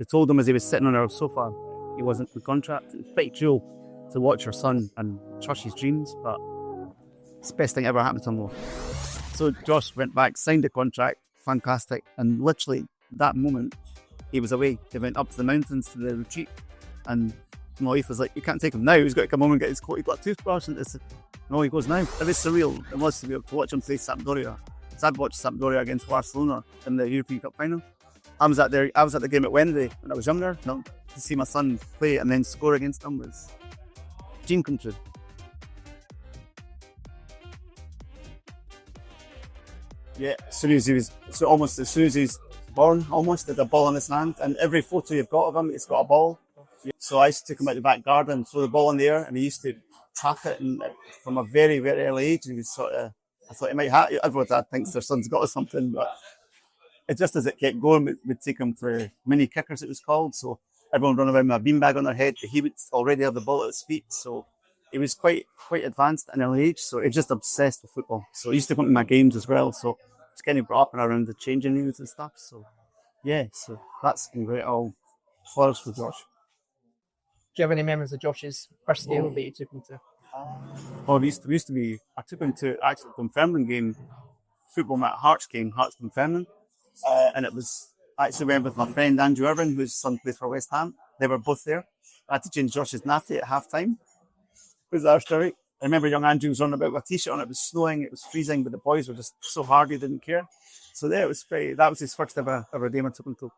They told him as he was sitting on our sofa, he wasn't in contract. It's pretty cool to watch your son and crush his dreams, but it's the best thing ever happened to him. So Josh went back, signed the contract, fantastic, and literally that moment, he was away. They went up to the mountains to the retreat, and my wife was like, "You can't take him now. He's got to come home and get his coat. He's got a toothbrush." And no, he goes now. It was surreal. It was surreal to watch him play Sampdoria. So I'd watched Sampdoria against Barcelona in the European Cup final. I was at the game at Wednesday when I was younger. No, to see my son play and then score against them was a dream come true. Yeah, as soon as he was born, almost had a ball in his hand, and every photo you've got of him, he's got a ball. So I used to take him out the back garden, throw the ball in the air, and he used to track it. And from a very, very early age, he was I thought he might have. Everyone dad thinks their son's got something, but it just as it kept going, we'd take him for mini kickers, it was called. So everyone would run around with a beanbag on their head, but he would already have the ball at his feet. So he was quite advanced at an early age. So he was just obsessed with football. So he used to come to my games as well. So it's kind of brought up and around the changing rooms and stuff. So yeah, so that's been great. All flowers for Josh. Do you have any memories of Josh's first game that you took him to? Oh, we used to be. I took him to actually the Dunfermline game, football at Hearts game, Hearts Dunfermline, and it was I actually went with my friend Andrew Irvin, whose son plays for West Ham. They were both there. I had to change Josh's nappy at half time. It was our story. I remember young Andrew was running about with a t-shirt on. It was snowing, it was freezing, but the boys were just so hard he didn't care. So there, it was great. That was his first ever game I took him to.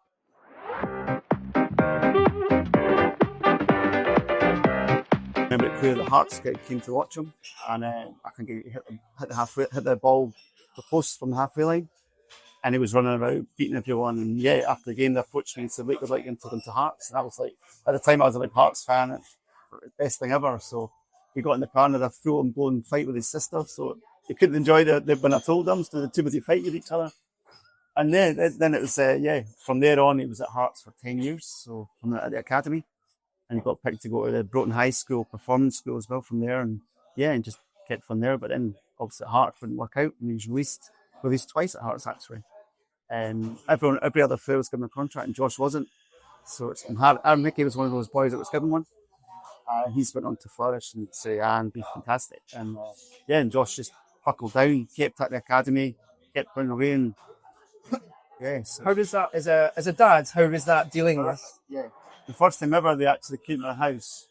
I remember it clear the Hearts came to watch him, and I think he hit the ball, the post from the halfway line, and he was running about beating everyone. And yeah, after the game, they approached me and said, "Wait, we'd like him to take him to Hearts." And I was like, at the time, I was a big Hearts fan, and best thing ever. So he got in the car and had a full-blown fight with his sister. So he couldn't enjoy the when I told him, so the two of them fight with each other. And then it was from there on, he was at Hearts for 10 years, so at the academy. And he got picked to go to the Broughton High School performance school as well from there, and just kept from there. But then obviously at Hearts wouldn't work out, and he was released twice at Hearts actually. Every other player was given a contract, and Josh wasn't. So it's been hard. Aaron Mickey was one of those boys that was given one. He's went on to flourish and Serie A and be fantastic. And and Josh just buckled down, kept at the academy, kept running away, and So. How does that as a dad? How is that dealing with? Yeah. The first time ever they actually came to our house,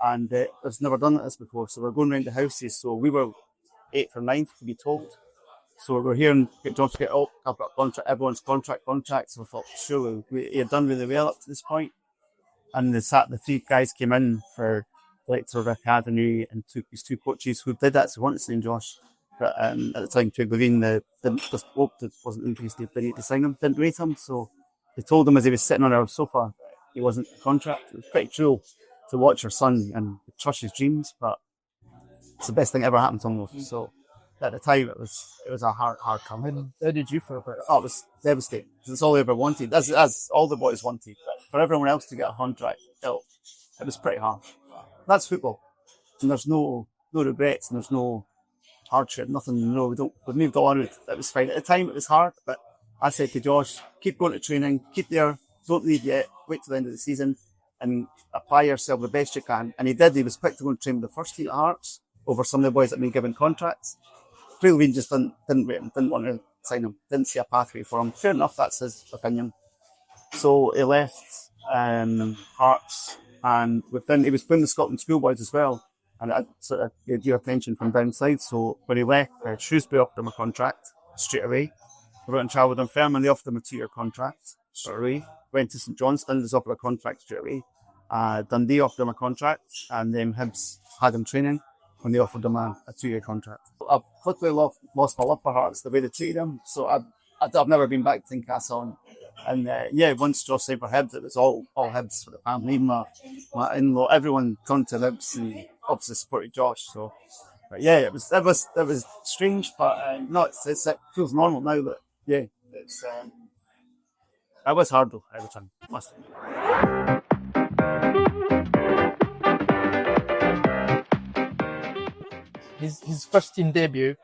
and I've never done this before. So we're going around the houses. So we were 8th or 9th to be told. So we're hearing Josh get up, I've got a contract, everyone's contract. So I thought, surely he had done really well up to this point. And the three guys came in for director of the academy and took these two coaches who did actually want to sign Josh. But at the time, Doig wasn't interested, they needed to sign him, didn't rate him. So they told him as he was sitting on our sofa, he wasn't in contract. It was pretty cruel to watch your son and crush his dreams, but it's the best thing ever happened to him. So at the time, it was a hard come. How did you feel about it? Oh, it was devastating. It's all they ever wanted. As all the boys wanted. But for everyone else to get a contract, it was pretty hard. That's football. And there's no regrets, and there's no hardship, nothing. No, we moved on. It was fine. At the time, it was hard, but I said to Josh, keep going to training, keep there, don't leave yet, wait till the end of the season, and apply yourself the best you can. And he did. He was picked to go and train with the first team at Hearts over some of the boys that had been given contracts. Levin just didn't rate him, didn't want to sign him, didn't see a pathway for him. Fair enough, that's his opinion. So he left Hearts, and he was playing the Scotland schoolboys as well. And I sort of gave you attention from downside. So when he left, Shrewsbury offered him a contract straight away. He went and travelled on firm, and they offered him a 2-year contract straight away. Went to St Johnstone, was offered a contract straight away. Dundee offered him a contract, and then Hibs had him training when they offered him a 2-year contract. I've quickly lost my love for Hearts, the way they treated him. So I've never been back to Tynecastle. And once Josh signed for Hibs, it was all Hibs for the family. Even my in-law, everyone turned to Hibs and obviously supported Josh. So, but it was strange, but it feels normal now. But it was hard though every time. His first team debut.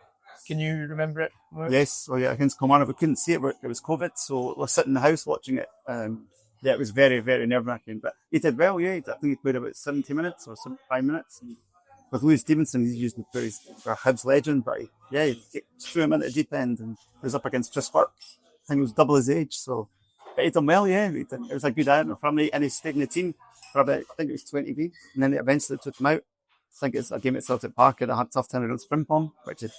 Can you remember it? Yes, against Kilmarnock. We couldn't see it, but it was COVID, so we're sitting in the house watching it. Yeah, it was very, very nerve-wracking. But he did well, yeah. I think he played about 70 minutes or 75 minutes. With Louis Stevenson, he's usually for Hibs legend, but he threw him into the deep end and he was up against Tris Burke. I think he was double his age, so but he done well, yeah. It was a good iron for him, and he stayed in the team for about, I think it was 20 weeks, and then they eventually took him out. I think it's a game at Celtic Park, and I had a tough time against Frimpong, which is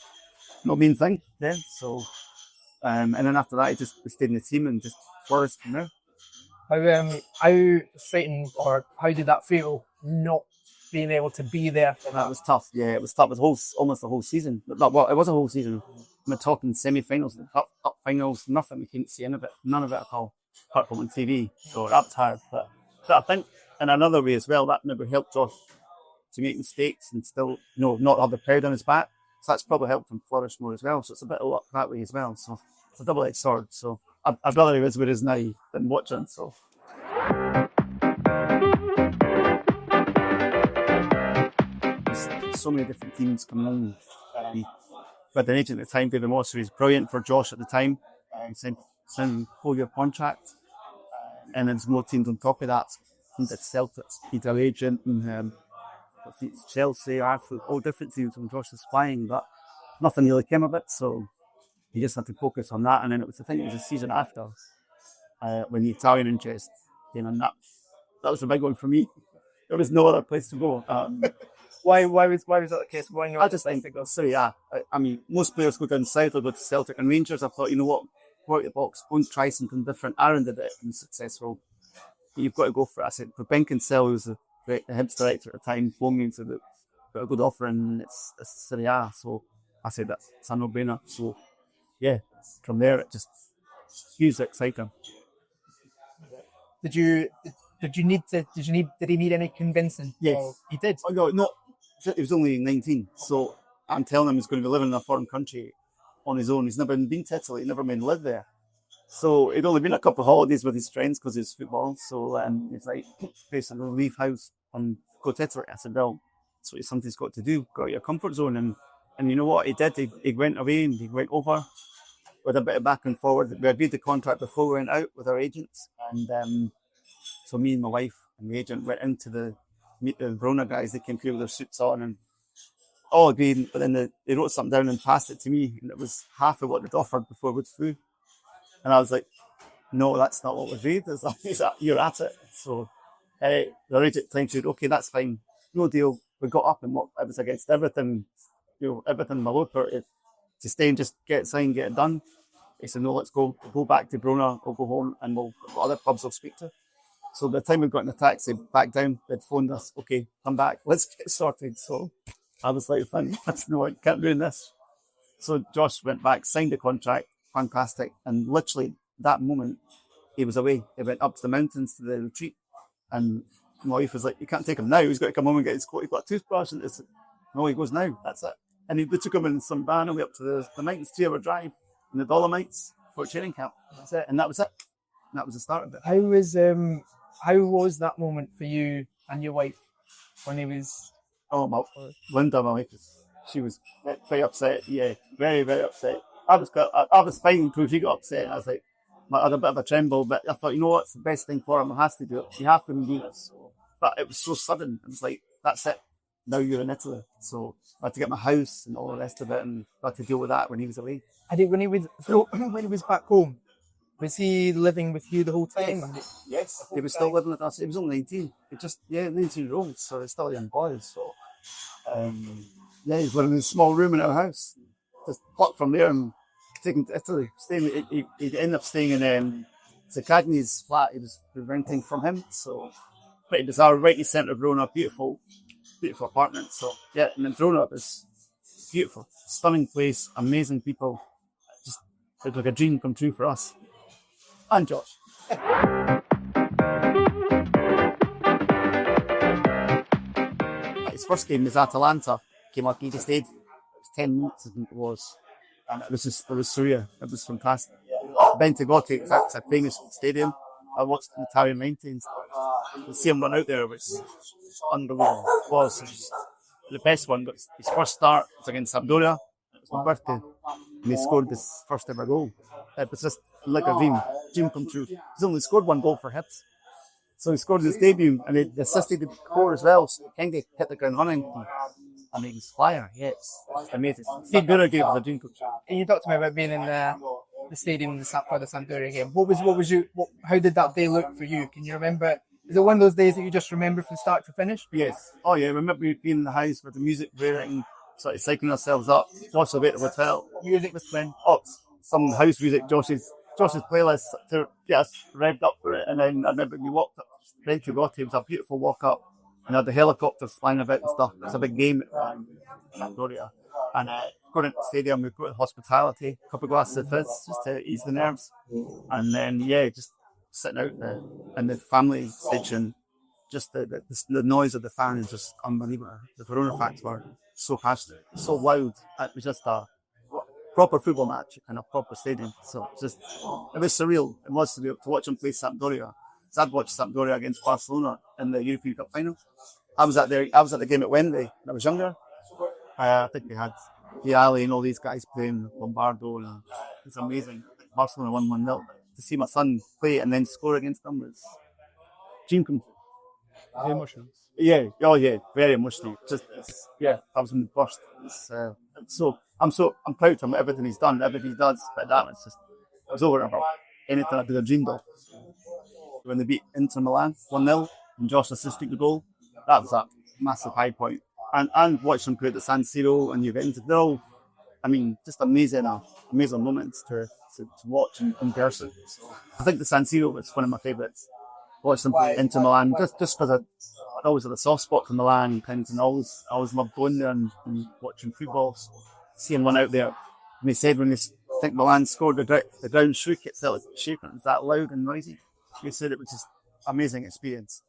no mean thing then. So, and then after that, he just stayed in the team and just flourished from there. How frustrating or how did that feel not being able to be there for That that? was tough. Yeah, it was tough. It was almost the whole season. Well, it was a whole season. I'm talking semi-finals, cup finals, nothing. We couldn't see any of it, none of it at all, apart from on TV. So that was hard. But I think in another way as well, that maybe helped Josh to make mistakes and still, not have the crowd on his back. So that's probably helped him flourish more as well. So it's a bit of luck that way as well. So it's a double-edged sword. So I'd rather he was where he is now than watching. So. So many different teams coming on. But an agent at the time, David Moss, who was brilliant for Josh at the time, signed a 4-year contract. And then there's more teams on top of that. It's Celtics, Peter Agent, and Chelsea, Arsenal, all different teams when Josh was flying, but nothing really came of it. So he just had to focus on that. And then it was the season after when the Italian interest came in. That was a big one for me. There was no other place to go. Why was that the case? Why not? I just think, Serie A. I mean, most players go down south or go to Celtic and Rangers. I thought, you know what, go out of the box, go and try something different. Aaron did it and was successful. You've got to go for it. I said, for Benkinsell, who was the Hibs director at the time, phoned me and said that got a good offer and it's Serie A. So I said that it's a no-brainer. So yeah, from there it just hugely exciting. Did he need any convincing? Yes, he did. Oh no, he was only 19. So I'm telling him he's going to be living in a foreign country on his own. He's never been to Italy, never been lived there. So he'd only been a couple of holidays with his friends because it's football. So he's like, basically leave house and go to Italy. I said, well, that's what something's got to do. Go out of your comfort zone. And you know what he did? He went away and he went over with a bit of back and forward. We agreed the contract before we went out with our agents. And so me and my wife and the agent went in to meet the Verona guys. They came through with their suits on and all agreed. But then they wrote something down and passed it to me. And it was half of what they'd offered before we'd through. And I was like, no, that's not what was read. It's like, you're at it. So the agent time said, okay, that's fine. No deal. We got up and it was against everything, everything in my load to stay and just get it signed, get it done. He said, no, let's go. We'll go back to Verona, we'll go home and other clubs will speak to. So by the time we got in the taxi back down, they'd phoned us, okay, come back, let's get sorted. So I was like, fine, you can't ruin this. So Josh went back, signed the contract, fantastic. And literally that moment, he was away. He went up to the mountains to the retreat. And my wife was like, you can't take him now. He's got to come home and get his coat. He's got a toothbrush. And no, he goes now. That's it. And they took him in some van away up to the mountains, 3-hour drive in the Dolomites for training camp. That's it. And that was it. And that was the start of it. How was that moment for you and your wife when he was? Oh, Linda, my wife, she was very upset. Yeah, very, very upset. I was fine until she got upset. I was like, I had a bit of a tremble, but I thought, you know what's the best thing for him? He has to do it. You have to do this. But it was so sudden. It was like, that's it. Now you're in Italy. So I had to get my house and all the rest of it, and I had to deal with that when he was away. I think when he was back home, was he living with you the whole time? Yes. He was still living with us. He was only 19. 19-year-old, so he's still a young boy. So he's living in a small room in our house. Just plucked from there and taken to Italy. He ended up staying in Zaccagni's flat. He was renting from him. So pretty bizarre, right in the centre of Verona, beautiful apartment. So yeah, and then Verona is beautiful, stunning place, amazing people. Just it's like a dream come true for us. And Josh. His first game was Atalanta. Came up, he stayed. It was 10 minutes, I think it was. And it was surreal. It was fantastic. Bentigotti, it's a famous stadium. I watched the Italian 19s. To see him run out there was unbelievable. It was the best one, but his first start was against Sampdoria. It was my birthday. And he scored his first ever goal. It was just like a dream come true. He's only scored one goal for Hibs. So he scored in the stadium, and he assisted the score as well. So he kind of hit the ground running. I mean, he's flyer. Yeah, it's amazing. Steve Burner gave us a dream coach. And you talked to me about being in the stadium for the Sampdoria game. How did that day look for you? Can you remember? Is it one of those days that you just remember from start to finish? Yes. Oh yeah, I remember being in the house with the music blaring, sort of psyching ourselves up. Josh was at the hotel. Music was playing. Oh, some house music, Josh's playlist to get us revved up for it. And then I remember we walked up to Benchigotti. It was a beautiful walk up. And had the helicopters flying about and stuff. It was a big game at Sampdoria. And going into the stadium, we got the hospitality, a couple of glasses of fizz just to ease the nerves. And then, just sitting out in the family station, just the noise of the fans is just unbelievable. The Verona fans were so passionate, so loud. It was just a proper football match in a proper stadium. So it was surreal. It was surreal to watch them play Sampdoria. So I'd watched Sampdoria against Barcelona in the European Cup final. I was at the game at Wembley when I was younger. I think they had Vialli and all these guys playing Lombardo, and it's amazing. Barcelona won 1-0. To see my son play and then score against them was dream come true. The emotions. Yeah, oh yeah, very emotional. I was in the burst. I'm proud of him, everything he's done, everything he does. But it was over and above anything I could have dreamed of. When they beat Inter Milan 1-0 and Josh assisted the goal, that was a massive high point. And watch them play at the San Siro and Juventus. They're all, just amazing moments to watch in person. I think the San Siro was one of my favourites. Watch them play Inter Milan just because I always had a soft spot for Milan and I always loved going there and watching football. So seeing one out there, and they said when they think Milan scored, the ground shook itself, shaking. It was that loud and noisy. They said it was just amazing experience.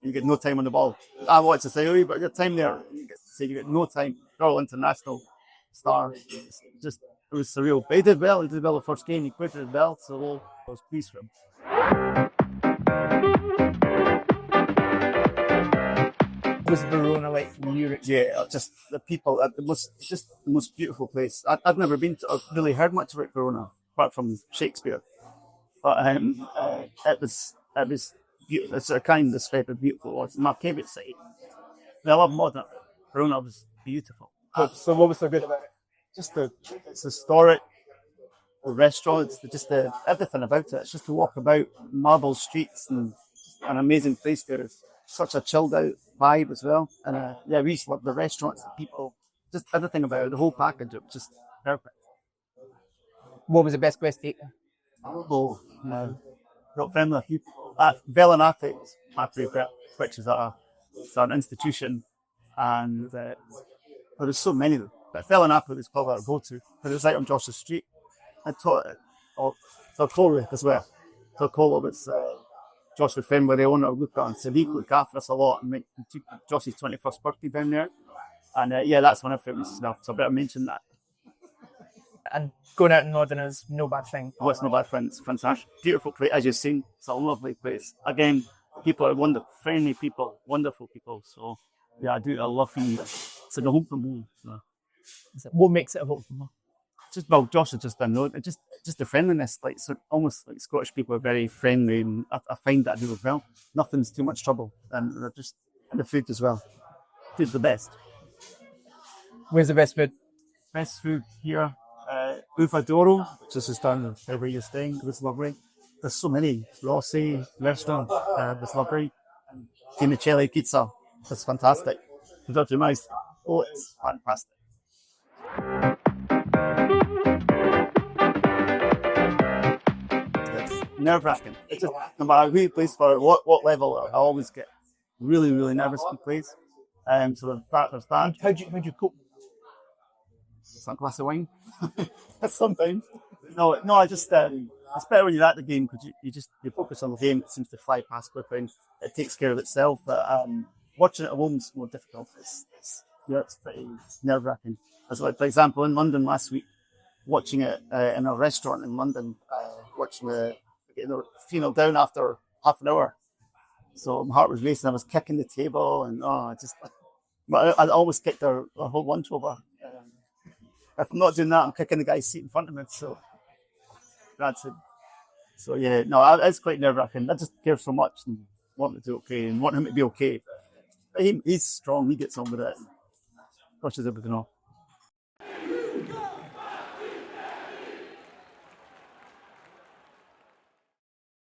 You get no time on the ball. I watched the say, but your time there, you get no time. They're all international stars. It was surreal. But he did well. He did well the first game. He quitted well, so I was pleased for him. What was Verona like in Europe? Yeah, just the people. Just the most beautiful place. I've never been to. I've really heard much about Verona apart from Shakespeare, but it was beautiful. It's a kind of describe how beautiful it was. My favourite city. I love Modena. Verona was beautiful. So what was so good about it? It's historic. The restaurants, everything about it. It's just to walk about marble streets and an amazing place there. It's such a chilled out vibe as well. And we used to love the restaurants, the people, just everything about it, the whole package. It was just perfect. What was the best place to eat? Got friendly people. Velinate was my favourite, which is an institution. And there's so many of them. But Velinate was probably our go-to. But it was right on Josh's street. I taught it. Torcolo as well. Torcolo was Josh's friend with the owner looked at and said he looked after us a lot and took Josh's 21st birthday down there. And that's one of my favourites now. So I better mention that. And going out in Modena is no bad thing. Oh, it's no bad thing. It's fantastic. Beautiful place, as you've seen. It's a lovely place. Again, people are wonderful, friendly people, wonderful people. So, I love being there. It's like a home from home. So. What makes it a home from home? Josh has just done it. Just the friendliness, almost like Scottish people are very friendly, and I find that I do as well. Nothing's too much trouble, and the food as well. Food's the best. Where's the best food? Best food here. Uvadoro, which is just down where you're staying. It was lovely. There's so many. Rossi restaurant was lovely. Chimicelli pizza. It's fantastic. It's up to your mouth. Oh, it's fantastic. It's nerve-wracking. It's just, no matter who you place for what level, I always get really, really nervous when plays. So there's that. How do you cope? Some glass of wine. Sometimes. No, I just it's better when you're at the game because you focus on the game. It seems to fly past quickly and it takes care of itself. But watching it at home is more difficult. It's pretty nerve-wracking. As like, for example, in London last week, watching it in a restaurant in London, watching the 3-0 down after half an hour. So my heart was racing. I was kicking the table and but I almost kicked their whole lunch over. If I'm not doing that, I'm kicking the guy's seat in front of me. So that's it. So it's quite nerve-wracking. I just care so much. And want it to okay and want him to be okay. But he's strong. He gets on with it. Brushes everything off.